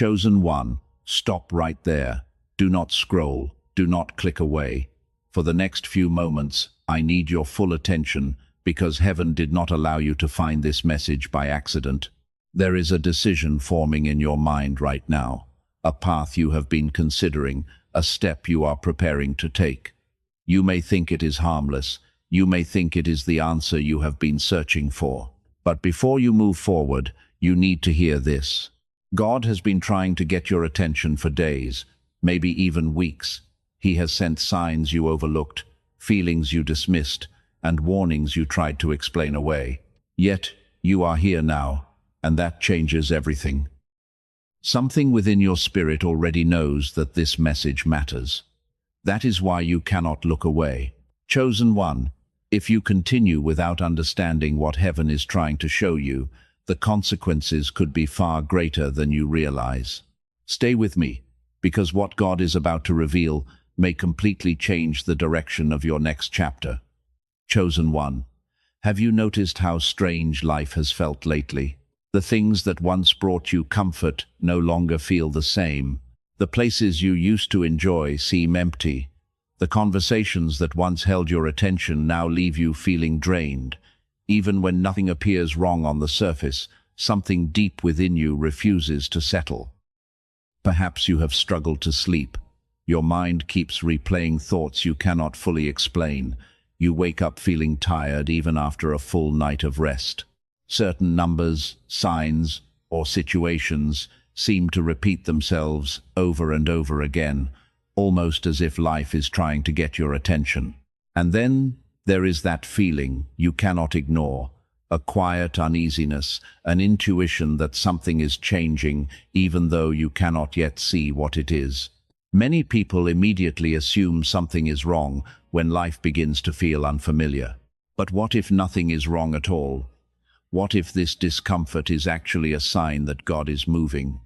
Chosen one, stop right there. Do not scroll. Do not click away. For the next few moments, I need your full attention because heaven did not allow you to find this message by accident. There is a decision forming in your mind right now, a path you have been considering, a step you are preparing to take. You may think it is harmless. You may think it is the answer you have been searching for. But before you move forward, you need to hear this. God has been trying to get your attention for days, maybe even weeks. He has sent signs you overlooked, feelings you dismissed, and warnings you tried to explain away. Yet, you are here now, and that changes everything. Something within your spirit already knows that this message matters. That is why you cannot look away. Chosen one, if you continue without understanding what heaven is trying to show you, the consequences could be far greater than you realize. Stay with me, because what God is about to reveal may completely change the direction of your next chapter. Chosen one, have you noticed how strange life has felt lately? The things that once brought you comfort no longer feel the same. The places you used to enjoy seem empty. The conversations that once held your attention now leave you feeling drained. Even when nothing appears wrong on the surface, something deep within you refuses to settle. Perhaps you have struggled to sleep. Your mind keeps replaying thoughts you cannot fully explain. You wake up feeling tired even after a full night of rest. Certain numbers, signs, or situations seem to repeat themselves over and over again, almost as if life is trying to get your attention. And then there is that feeling you cannot ignore, a quiet uneasiness, an intuition that something is changing even though you cannot yet see what it is. Many people immediately assume something is wrong when life begins to feel unfamiliar. But what if nothing is wrong at all? What if this discomfort is actually a sign that God is moving?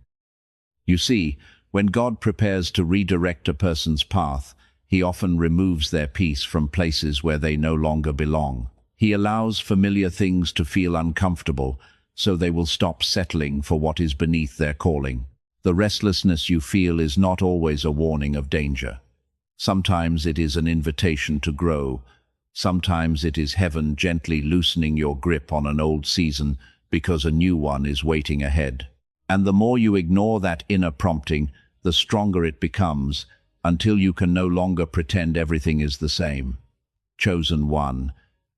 You see, when God prepares to redirect a person's path, He often removes their peace from places where they no longer belong. He allows familiar things to feel uncomfortable, so they will stop settling for what is beneath their calling. The restlessness you feel is not always a warning of danger. Sometimes it is an invitation to grow. Sometimes it is heaven gently loosening your grip on an old season because a new one is waiting ahead. And the more you ignore that inner prompting, the stronger it becomes, until you can no longer pretend everything is the same. Chosen one,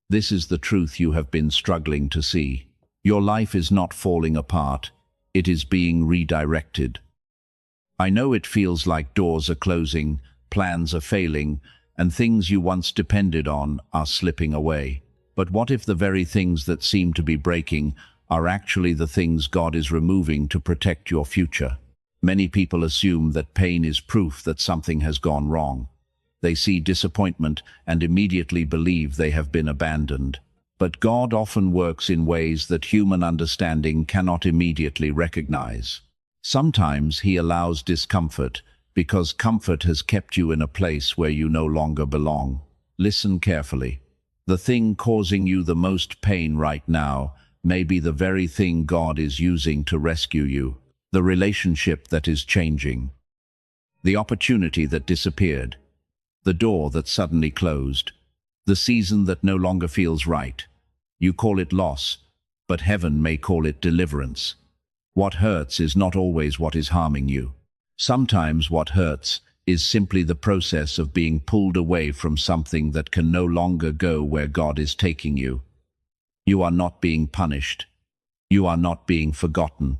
this is the truth you have been struggling to see. Your life is not falling apart. It is being redirected. I know it feels like doors are closing, plans are failing, and things you once depended on are slipping away. But what if the very things that seem to be breaking are actually the things God is removing to protect your future? Many people assume that pain is proof that something has gone wrong. They see disappointment and immediately believe they have been abandoned. But God often works in ways that human understanding cannot immediately recognize. Sometimes He allows discomfort because comfort has kept you in a place where you no longer belong. Listen carefully. The thing causing you the most pain right now may be the very thing God is using to rescue you. The relationship that is changing. The opportunity that disappeared. The door that suddenly closed. The season that no longer feels right. You call it loss, but heaven may call it deliverance. What hurts is not always what is harming you. Sometimes what hurts is simply the process of being pulled away from something that can no longer go where God is taking you. You are not being punished. You are not being forgotten.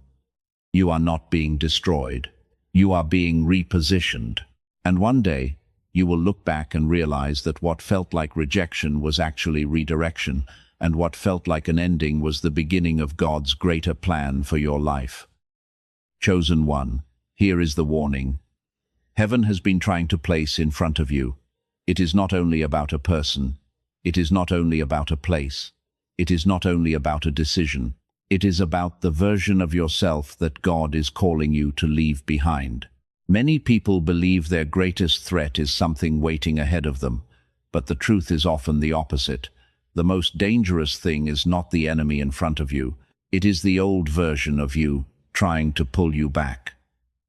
You are not being destroyed. You are being repositioned. And one day, you will look back and realize that what felt like rejection was actually redirection, and what felt like an ending was the beginning of God's greater plan for your life. Chosen one, here is the warning. Heaven has been trying to place in front of you. It is not only about a person. It is not only about a place. It is not only about a decision. It is about the version of yourself that God is calling you to leave behind. Many people believe their greatest threat is something waiting ahead of them, but the truth is often the opposite. The most dangerous thing is not the enemy in front of you. It is the old version of you trying to pull you back.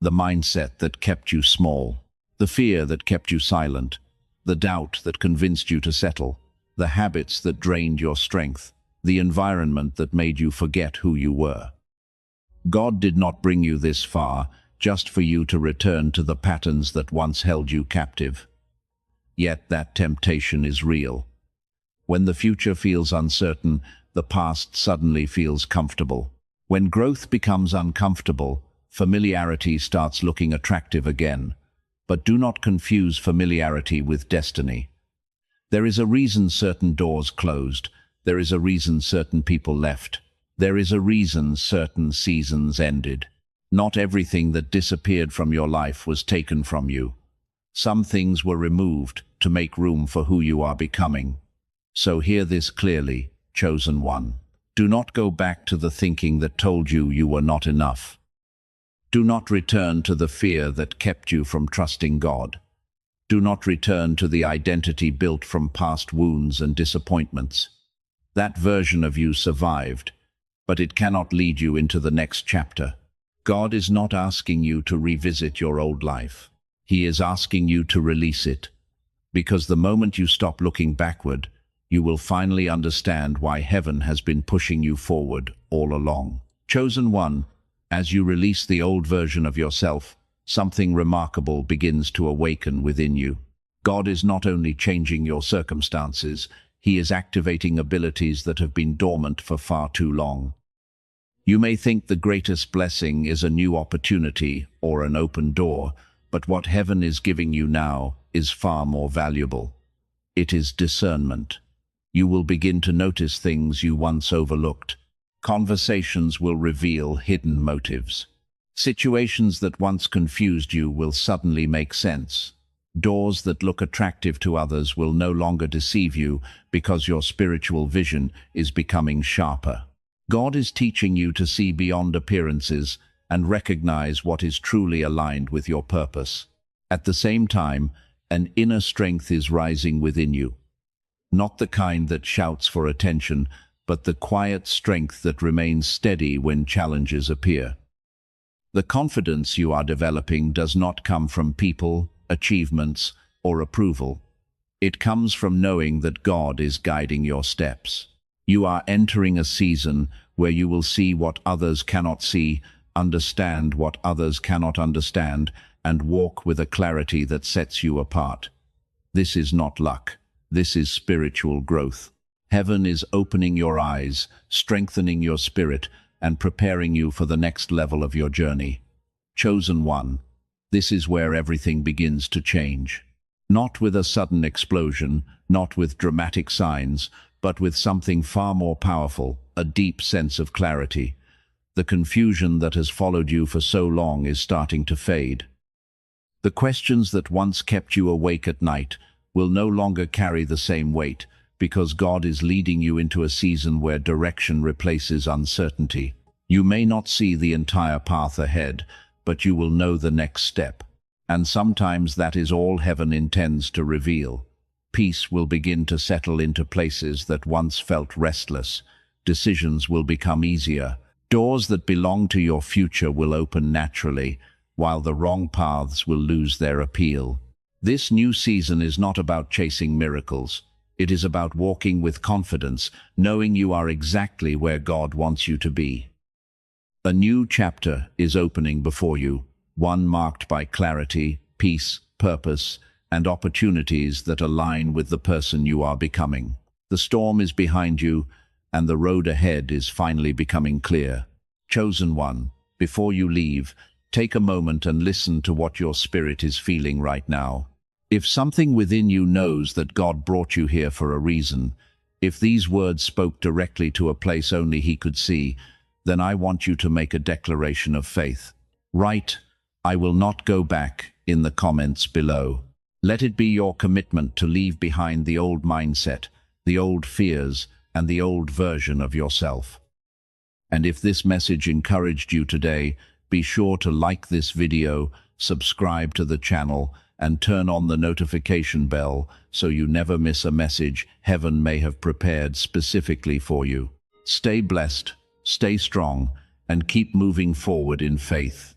the mindset that kept you small, the fear that kept you silent, the doubt that convinced you to settle, the habits that drained your strength, the environment that made you forget who you were. God did not bring you this far just for you to return to the patterns that once held you captive. Yet that temptation is real. When the future feels uncertain, the past suddenly feels comfortable. When growth becomes uncomfortable, familiarity starts looking attractive again. But do not confuse familiarity with destiny. There is a reason certain doors closed. There is a reason certain people left. There is a reason certain seasons ended. Not everything that disappeared from your life was taken from you. Some things were removed to make room for who you are becoming. So hear this clearly, chosen one. Do not go back to the thinking that told you you were not enough. Do not return to the fear that kept you from trusting God. Do not return to the identity built from past wounds and disappointments. That version of you survived, but it cannot lead you into the next chapter. God is not asking you to revisit your old life. He is asking you to release it. Because the moment you stop looking backward, you will finally understand why heaven has been pushing you forward all along. Chosen one, as you release the old version of yourself, something remarkable begins to awaken within you. God is not only changing your circumstances, He is activating abilities that have been dormant for far too long. You may think the greatest blessing is a new opportunity or an open door, but what heaven is giving you now is far more valuable. It is discernment. You will begin to notice things you once overlooked. Conversations will reveal hidden motives. Situations that once confused you will suddenly make sense. Doors that look attractive to others will no longer deceive you because your spiritual vision is becoming sharper. God is teaching you to see beyond appearances and recognize what is truly aligned with your purpose. At the same time, an inner strength is rising within you. Not the kind that shouts for attention, but the quiet strength that remains steady when challenges appear. The confidence you are developing does not come from people, achievements, or approval. It comes from knowing that God is guiding your steps. You are entering a season where you will see what others cannot see, understand what others cannot understand, and walk with a clarity that sets you apart. This is not luck. This is spiritual growth. Heaven is opening your eyes, strengthening your spirit, and preparing you for the next level of your journey. Chosen one, this is where everything begins to change. Not with a sudden explosion, not with dramatic signs, but with something far more powerful, a deep sense of clarity. The confusion that has followed you for so long is starting to fade. The questions that once kept you awake at night will no longer carry the same weight, because God is leading you into a season where direction replaces uncertainty. You may not see the entire path ahead, but you will know the next step. And sometimes that is all heaven intends to reveal. Peace will begin to settle into places that once felt restless. Decisions will become easier. Doors that belong to your future will open naturally, while the wrong paths will lose their appeal. This new season is not about chasing miracles. It is about walking with confidence, knowing you are exactly where God wants you to be. A new chapter is opening before you, one marked by clarity, peace, purpose, and opportunities that align with the person you are becoming. The storm is behind you, and the road ahead is finally becoming clear. Chosen one, before you leave, take a moment and listen to what your spirit is feeling right now. If something within you knows that God brought you here for a reason, if these words spoke directly to a place only He could see, then I want you to make a declaration of faith. Write, "I will not go back," in the comments below. Let it be your commitment to leave behind the old mindset, the old fears, and the old version of yourself. And if this message encouraged you today, be sure to like this video, subscribe to the channel, and turn on the notification bell so you never miss a message heaven may have prepared specifically for you. Stay blessed, stay strong, and keep moving forward in faith.